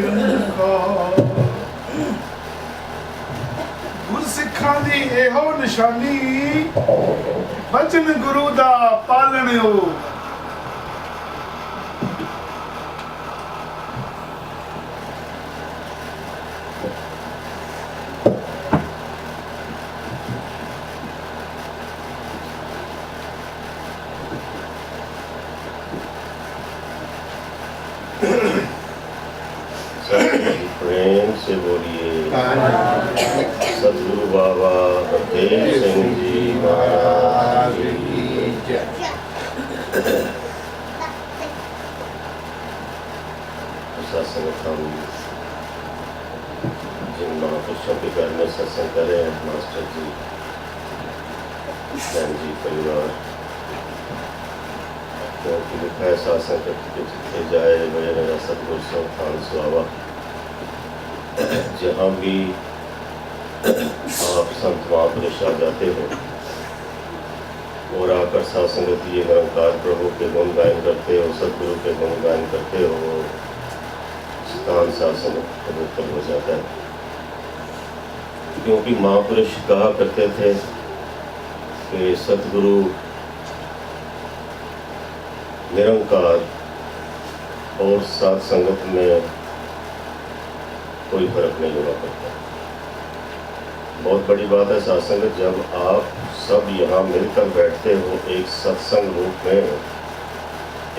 ਨਿਰੰਕਾਰ। ਗੁਰਸਿੱਖਾਂ ਦੀ ਇਹੋ ਨਿਸ਼ਾਨੀ ਬਚਨ ਗੁਰੂ ਦਾ ਪਾਲਣਿਓ। प्रेम से बोलिए सतगुरु बाबा बलदेव सिंह जी महाराज की जय। सत्संग हम जिन महापुरुषों के घर में सत्संग करें, मास्टर जी, बहन जी, परिवार, क्योंकि लिखा है सत्संग करके जिथे जाए वह मेरा सतगुरु संस्थान सुहावा। जहाँ भी आप संत महापुरुष आ जाते हो और आकर सत्संग दिए निरंकार प्रभु के गुण गायन करते हो, सतगुरु के गुण गायन करते हो, स्थान सत्संग पवित्र हो जाता है। क्योंकि महापुरुष कहा करते थे कि सतगुरु निरंकार और साथ संगत में कोई फर्क नहीं हुआ करता। बहुत बड़ी बात है सत्संग, जब आप सब यहाँ मिलकर बैठते हो एक सत्संग रूप में,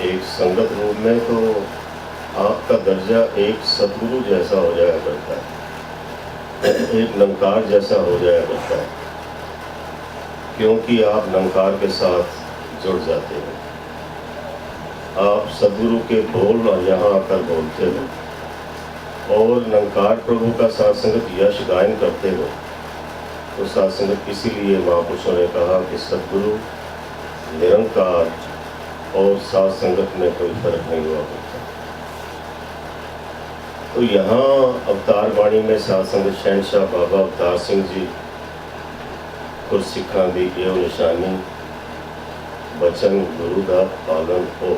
एक संगत रूप में, तो आपका दर्जा एक सतगुरु जैसा हो जाया करता है, एक निरंकार जैसा हो जाया करता है, क्योंकि आप निरंकार के साथ जुड़ जाते हो। आप सतगुरु के बोल यहाँ आकर बोलते हो और निरंकार प्रभु का सत्संगत यश गायन करते हो। तो सत्संगत इसीलिए महापुरुषों ने कहा कि सतगुरु निरंकार और सत्संगत में कोई फर्क नहीं हुआ करता। तो यहाँ अवतार वाणी में सत्संगत शहनशाह बाबा अवतार सिंह जी गुरसिखां दी एहो निशानी बचन गुरु का पालन हो।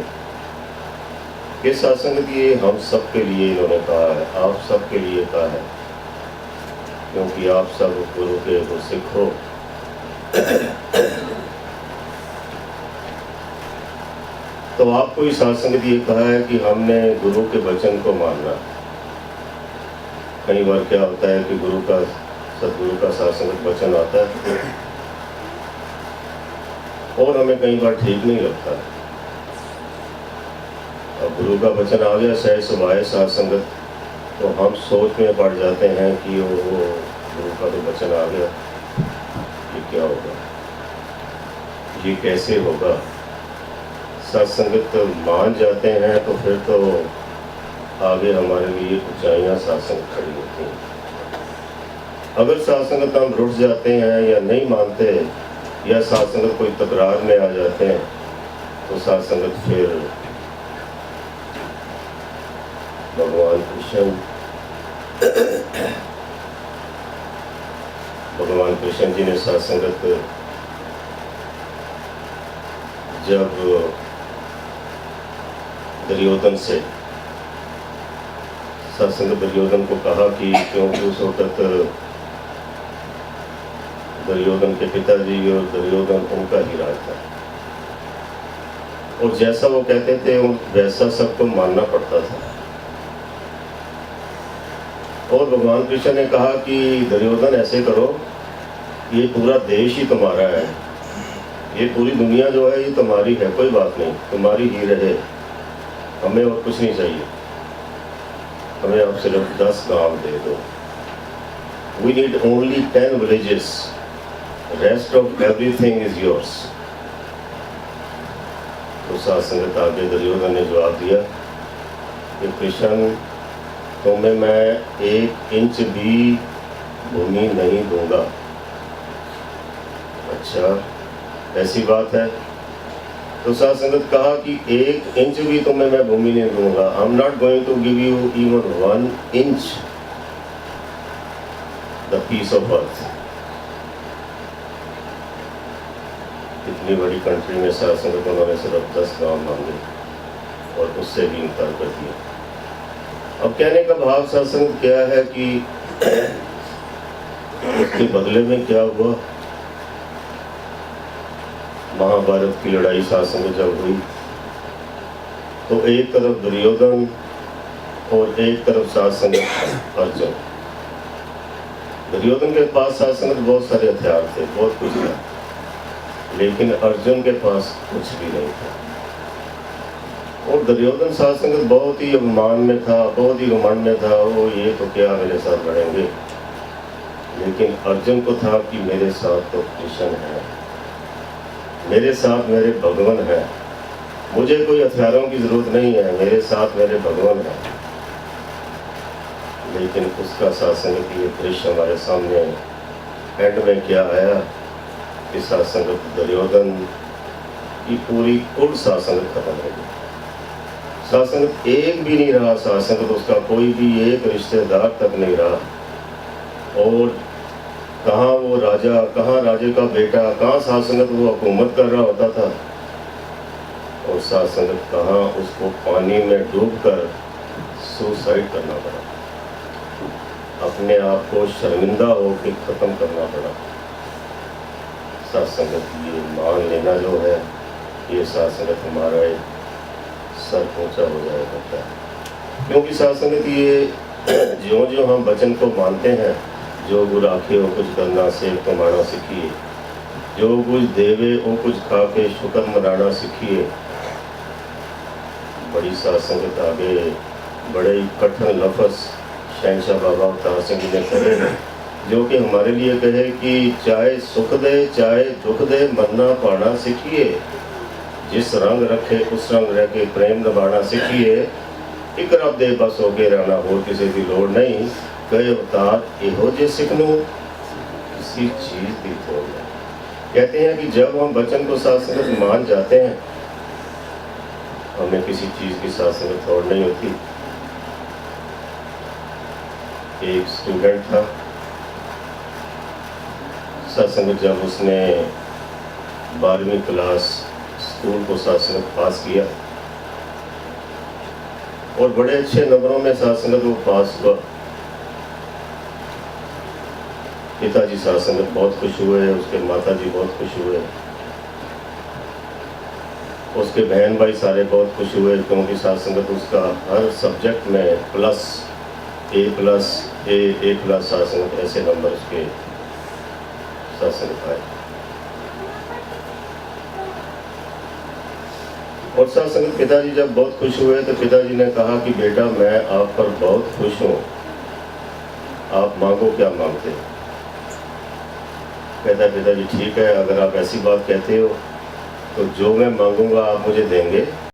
ये सत्संग ये हम सब के लिए इन्होंने कहा है, आप सब के लिए कहा है, क्योंकि आप सब गुरु के गुरसिख हो। तो आपको इस सत्संग ये कहा है कि हमने गुरु के वचन को मानना। कई बार क्या होता है कि गुरु का सतगुरु का सत्संग वचन आता है और हमें कई बार ठीक नहीं लगता। अब गुरु का वचन आ गया सह सुभाए साथ संगत, तो हम सोच में पड़ जाते हैं कि वो गुरु का तो वचन आ गया, ये क्या होगा, ये कैसे होगा। सत्संगत मान जाते हैं तो फिर तो आगे हमारे लिए ऊंचाइयां सत्संग खड़ी होती हैं। अगर सत्संगत हम रुठ जाते हैं या नहीं मानते या सत्संगत कोई तकरार में आ जाते हैं तो सत्संगत फिर भगवान कृष्ण जी ने सत्संगत जब दुर्योधन से सत्संग दुर्योधन को कहा कि क्योंकि उस वक्त दुर्योधन के पिताजी और दुर्योधन उनका ही राज था और जैसा वो कहते थे वैसा सबको मानना पड़ता था। और भगवान कृष्ण ने कहा कि दुर्योधन ऐसे करो, ये पूरा देश ही तुम्हारा है, ये पूरी दुनिया जो है ये तुम्हारी है, कोई बात नहीं, तुम्हारी ही रहे, हमें और कुछ नहीं चाहिए, हमें आप सिर्फ 10 गांव दे दो। We need only 10 villages, rest of everything is yours। तो सत्संगत आगे दुर्योधन ने जवाब दिया कि कृष्ण तुम्हें मैं 1 इंच भी भूमि नहीं दूंगा। अच्छा ऐसी बात है? तो सत्संगत कहा कि 1 इंच भी तुम्हें मैं भूमि नहीं दूंगा। I am not going to give you even 1 inch the piece of earth. इतनी बड़ी कंट्री में सत्संगत उन्होंने सिर्फ 10 गांव मांगे और उससे भी इनकार कर दिया। अब कहने का भाव सत्संग क्या है कि उसके बदले में क्या हुआ। महाभारत की लड़ाई सत्संग जब हुई तो एक तरफ दुर्योधन और एक तरफ सत्संग अर्जुन। दुर्योधन के पास सत्संग बहुत सारे हथियार थे, बहुत कुछ था, लेकिन अर्जुन के पास कुछ भी नहीं था। और दुर्योधन सत्संग बहुत ही अभिमान में था, बहुत ही घमंड में था, वो ये तो क्या मेरे साथ लड़ेंगे। लेकिन अर्जुन को था कि मेरे साथ तो कृष्ण है, मेरे साथ मेरे भगवान है, मुझे कोई हथियारों की जरूरत नहीं है, मेरे साथ मेरे भगवान है। लेकिन उसका सत्संग ये दृश्य हमारे सामने एंड में क्या आया कि सत्संग दुर्योधन की पूरी कुल सत्संग खत्म हो गई। सत्संग एक भी नहीं रहा, सत्संग तो उसका कोई भी एक रिश्तेदार तक नहीं रहा। और कहाँ वो राजा, कहाँ राजे का बेटा, कहाँ सत्संग वो हुकूमत कर रहा होता था, और सत्संग कहाँ उसको पानी में डूबकर सुसाइड करना पड़ा, अपने आप को शर्मिंदा होकर खत्म करना पड़ा। सत्संग ये मान लेना जो है, ये सत्संग हमारा एक सर ऊंचा हो जाया करता है। क्योंकि सत्संग ये ज्यों ज्यों हम वचन को मानते हैं, जो गुरु आखे वो कुछ करना सेव कमाना सीखिए, जो कुछ देवे वो कुछ खा के शुक्र मनाना सीखिए। बड़ी सत्संग आगे बड़े ही कठिन लफ्ज़ शहनशाह बाबा अवतार सिंह जी ने कहे, जो कि हमारे लिए कहे कि चाहे सुख दे चाहे दुख दे, मरना पाना सीखिए, जिस रंग रखे उस रंग रह के प्रेम निभाना सीखिए, एक रब दे बस हो के रहना, और किसी की लोड़ नहीं। कई अवतार एहो जे सिखनू किसी चीज की तोड़ नहीं। कहते हैं कि जब हम वचन को सत्संग मान जाते हैं, हमें किसी चीज की सत्संग तोड़ नहीं होती। एक स्टूडेंट था, सत्संग जब उसने 12वीं क्लास स्कूल को सत्संग पास किया और बड़े अच्छे नंबरों में सत्संग को पास हुआ। पिताजी सत्संग बहुत खुश हुए, उसके माताजी बहुत खुश हुए, उसके बहन भाई सारे बहुत खुश हुए, क्योंकि सत्संग उसका हर सब्जेक्ट में प्लस ए प्लस सत्संग ऐसे नंबर उसके सत्संग पाए। और सत्संग पिताजी जब बहुत खुश हुए तो पिताजी ने कहा कि बेटा मैं आप पर बहुत खुश हूँ, आप मांगो क्या मांगते हो। कहता पिताजी ठीक है, अगर आप ऐसी बात कहते हो तो जो मैं मांगूंगा आप मुझे देंगे।